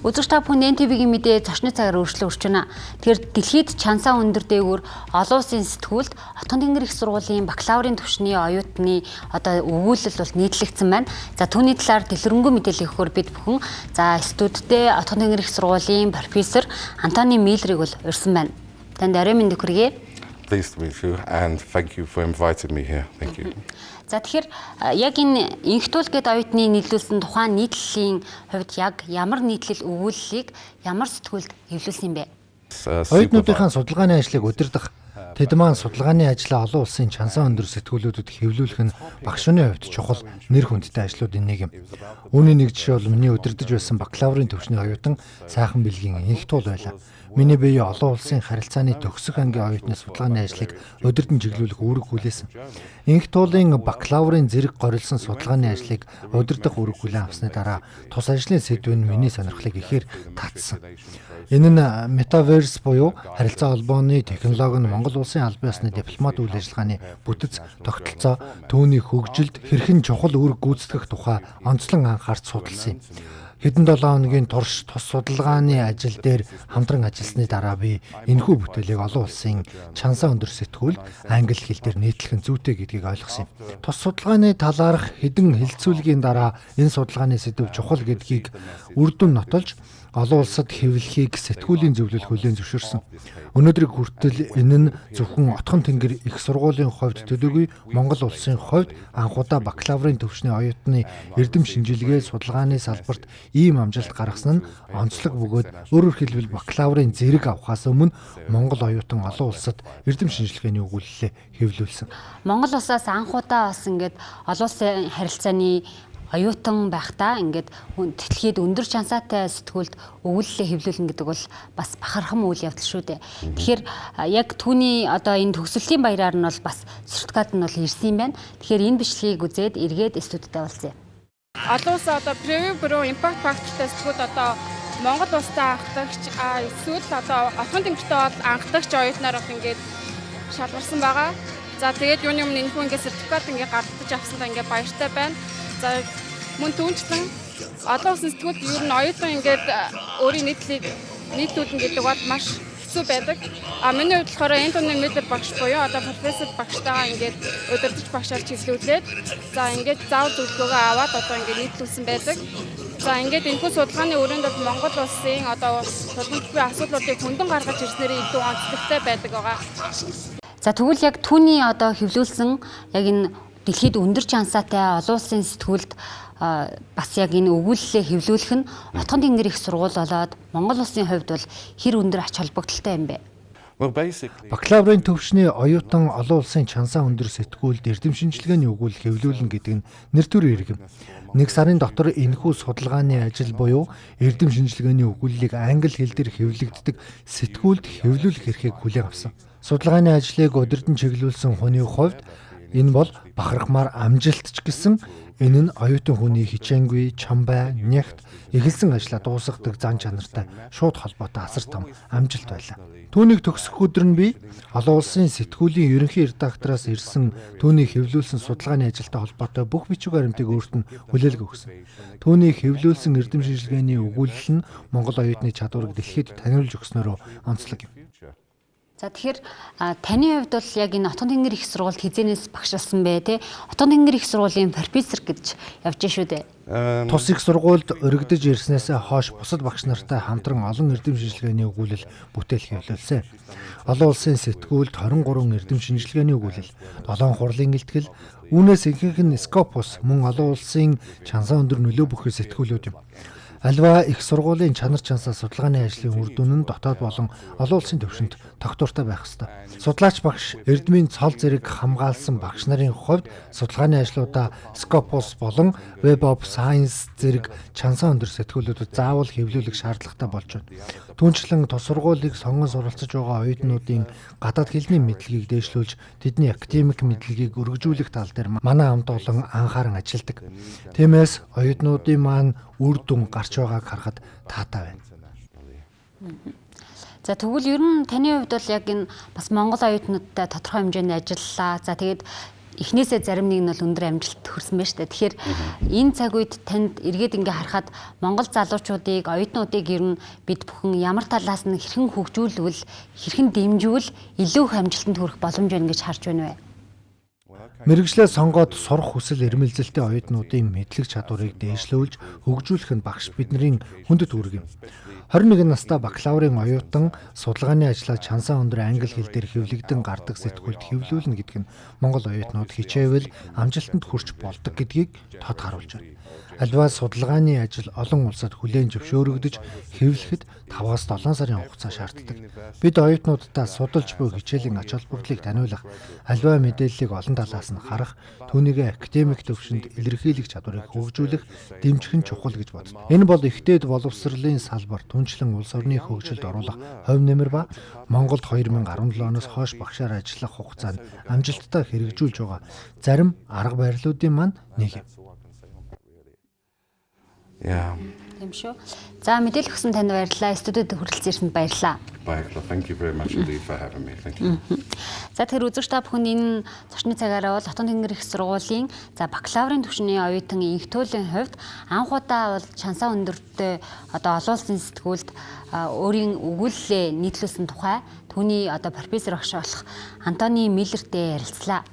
Үзэгч та бүхэн NTV-ийн мэдээ зочны цагаар өөрчлөлт өрч байна. Тэгэхээр дэлхийд чансаа өндөр дээгүүр олон улсын сэтгүүлд Отгон тэнгэр их сургуулийн бакалаврын түвшний оюутны өгүүлэл бол нийтлэгдсэн байна. За түүний талаар дэлгэрэнгүй мэдээлэл өгөхөөр бид бүхэн студидтэй Отгон тэнгэр их сургуулийн профессор Антони Миллерийг бол урьсан байна. Танд орой мэнд хүргэе. Pleased to meet you and thank you for inviting me here. Thank you. За тэгэхээр яг энэ инхтүүл гээд оюутны нийлүүлсэн тухайн нийтлэлийн хувьд яг ямар нийтлэл өгүүллийг ямар сэтгүүлд хэвлүүлсэн юм бэ? Оюутнуудынхаа судалгааны ажлыг удирдах тэд маань судалгааны ажлаа олон улсын чансаа өндөр сэтгүүлүүдэд хэвлүүлэх нь багшны хувьд чухал нэр хүндтэй ажлуудын нэг юм. Үүний нэг жишээ бол миний удирдах байсан бакалаврын төвчний оюутан сайхан бэлгийн инхтүүл байлаа. Миний бие олон улсын харилцааны төгсөх ангийн оюутны судалгааны ажлыг удирдан чиглүүлэх үүрэг хүлээсэн. Инх туулын бакалаврын зэрэг горилсон судалгааны ажлыг удирдах үүрэг хүлээн авсны дараа тус ажлын сэдв нь миний сонирхлыг ихээр татсан. Энэ нь метаверс буюу харилцаа холбооны технологи нь Монгол улсын албан ёсны дипломат үйл ажиллагааны бүтэц тогтолцоо түүний хөгжилд хэрхэн чухал үүрэг гүйцэтгэх тухай онцлон анхаарч судалсан юм. Хэдэн 7 хоногийн турш тус судалгааны ажил дээр хамтран ажилласны дараа би энэхүү бүтээлийг олон улсын чансаа өндөр сэтгүүлд англи хэл дээр нийтлэх нь зүйтэй гэдгийг ойлгосон юм. Тус судалгааны талаарх хэдэн хэлэлцүүлгийн дараа энэ судалгааны сэдэв чухал гэдгийг үр дүн нотолж олон улсад хэвлэхийг сэтгүүлийн зөвлөл хүлээн зөвшөөрсөн. Өнөөдрийг хүртэл энэ нь зөвхөн Отгон тэнгэр их сургуулийн хувьд төдийгүй Монгол улсын хувьд анхудаа бакалаврын төвчний оюутны эрдэм шинжилгээ судалгааны салбарт ийм амжилт гаргасан нь онцлог бөгөөд өөрөөр хэлбэл бакалаврын зэрэг авахаас өмнө Монгол оюутан олон улсад эрдэм шинжилгээний өгүүлэлээ хэвлүүлсэн. Монгол улсаас анхудаа бас ингээд олон улсын харилцааны оюутан байхдаа ингээд дэлхийд өндөр чансаатай сэтгүүлд өгүүлэлээ хэвлүүлнэ гэдэг бол бас бахархам үйл явдал шүү дээ. Тэгэхээр яг түүний энэ төгсөлтийн баяраар нь бол бас сертификат нь бол ирсэн юм байна. Тэгэхээр энэ бичлэгийг үзээд эргээд студидтэй уулзъя. Олон улс превiew бюро импакт фактортай сэтгүүлд Монгол улстай анхдагч эсвэл Отгон тэнгэртэй анхдагч оюутнаар бол ингээд шалгарсан байгаа. За тэгээд юуны өмнө энэхүү ингээд сертификат ингээд гардаж авсандаа ингээд баяртай байна. За мөн түүнчлэн олон улсын сэтгүүлд ер нь оюутан ингээд өөрийн нийтлүүлэн гэдэг бол маш хэцүү байдаг. Миний хувьд болохоор Антони Миллер багш буюу профессор багштайгаа ингээд удирдах багшаар чиглүүлээд за ингээд заавал зөвлөгөөгөө аваад ингээд нийтлүүлсэн байдаг. За ингээд энэхүү судалгааны өрөөнд бол Монгол улсын тодорхой асуудлуудыг хөндлөн гаргаж ирснээр илүү онцлогтой байдаг байгаа. За тэгвэл яг түүний хэвлүүлсэн яг энэ дэлхийд өндөр чансаатай олон улсын сэтгүүлд бас яг энэ өгүүлэлээ хэвлүүлэх нь Отгон тэнгэр их сургууль болоод Монгол улсын хувьд бол хэр өндөр ач холбогдолтой юм бэ? Бакалаврын төвчний оюутан олон улсын чансаа өндөр сэтгүүлд эрдэм шинжилгээний өгүүлэл хэвлүүлнэ гэдэг нь нэр төр иргэм. Нэг сарын дотор энэхүү судалгааны ажил буюу эрдэм шинжилгээний өгүүллийг англи хэл дээр хэвлэгддэг сэтгүүлд хэвлүүлэх эрхийг хүлээн авсан. Судалгааны ажлыг удирдан чиглүүлсэн хүний хувьд энэ бол бахархмаар амжилт ч гэсэн энэ нь оюутан хүний хичээнгүй, чамбай, нягт эхэлсэн ажлаа дуусгадаг зан чанартай шууд холбоотой асар том амжилт байлаа. Түүнийг төгсөх өдөр нь би олон улсын сэтгүүлийн ерөнхий редактороос ирсэн түүний хэвлүүлсэн судалгааны ажилтай холбоотой бүх бичиг баримтыг өөрт нь хүлээлт өгсөн. Түүний хэвлүүлсэн эрдэм шинжилгээний өгүүлэл нь Монгол оюутны чадварыг дэлхийд таниулж өгснөөр онцлог юм. За тэгэхээр таны хувьд бол яг энэ Отгон тэнгэр их сургуульд хизээнээс багшилсан бэ те? Отгон тэнгэр их сургуулийн профессор гэж явж шүү дээ. Тус их сургуульд өргөдөж ирснээс хойш бусад багш нартай хамтран олон эрдэм шинжилгээний өгүүлэл бүтээл хэвлүүлсэн. Олон улсын сэтгүүлд 23 эрдэм шинжилгээний өгүүлэл, 7 хурлын илтгэл, үүнээс ихэнх нь Scopus мөн олон улсын чансаа өндөр нөлөө бүхий сэтгүүлүүд юм. Альва их сургуулийн чанар чансаа судалгааны ажлын үр дүн нь дотоод болон олон улсын төвшөнд тогтвортой байх ёстой. Судлаач багш эрдмийн цол зэрэг хамгаалсан багш нарын хувьд судалгааны ажлуудаа Scopus болон Web of Science зэрэг чансаа өндөр сэтгүүлүүдэд заавал хэвлүүлэх шаардлагатай болж байна. Түүнчлэн тус сургуулийг сонгон суралцж байгаа оюутнуудын гадаад хэлний мэдлэгийг дээшлүүлж тэдний академик мэдлэгийг өргөжүүлэх тал дээр манай хамт олон анхааран ажилладаг. Тиймээс оюутнуудын маань үр дүн гарч байгааг харахад таатай байна. За тэгвэл ер нь таны хувьд бол яг энэ бас Монгол оюутнуудтай тодорхой хэмжээний ажиллалаа. За тэгээд эхнээсээ зарим нэг нь бол өндөр амжилт хүрсэн байна шүү дээ. Тэгэхээр энэ цаг үед танд эргээд ингээ харахад Монгол залуучуудыг, оюутнуудыг ер нь бид бүхэн ямар талаас нь хэрхэн хөгжүүлвэл, хэрхэн дэмжүүл илүү их амжилтанд хүрэх боломж байна гэж харж байна вэ? Мэргэжлээ сонгоод сурах хүсэл эрмэлзэлтэй оюутнуудын мэдлэг чадварыг дээшлүүлж хөгжүүлэх нь багш бидний хүндэт үүрэг юм. 21 настай бакалаврын оюутан судалгааны ажлаа чансаа өндөр англи хэл дээр хэвлэгдэн гардаг сэтгүүлд хэвлүүлнэ гэдэг нь Монгол оюутнууд хичээвэл амжилтанд хүрч болдог гэдгийг тод харуулж байна. Альва судалгааны ажил олон улсад хүлээн зөвшөөрөгдөж хэвлэхэд 5-аас 7 сарын хугацаа шаарддаг. Бид оюутнуудаа судалж буй хичээлийн ач холбогдлыг таниулах, альва мэдээллийг олон талаас нь харах, түүнийг академик төвшөнд илэрхийлэх чадварыг хөгжүүлэх, дэмжих нь чухал гэж боддог. Энэ бол ихтэйд боловсролын салбар, түнчлэн улс орны хөгжилд оруулах хувь нэмэр ба Монголд 2017 оноос хойш багшаар ажиллах хугацаанд амжилттай хэрэгжүүлж байгаа зарим арга барилуудын маань нэг юм. Yeah. Тийм шүү. За мэдээлэл өгсөн танд баярлалаа. Студиуд хүрэлцэн ирсэнд баярлалаа. Thank you very much indeed for having me. Thank you. За тэгэхээр үзэгч та бүхэн энэ зочны цагаараа бол Хотын тэнгэр их сургуулийн бакалаврын түвшний оюутан инх төлөвийн хувьд анх удаа бол чансаа өндөртэй олон улсын сэтгүүлд өөрийн өгүүлэлээ нийтлүүлсэн тухай түүний профессор багш болох Антони Миллертэй ярилцлаа.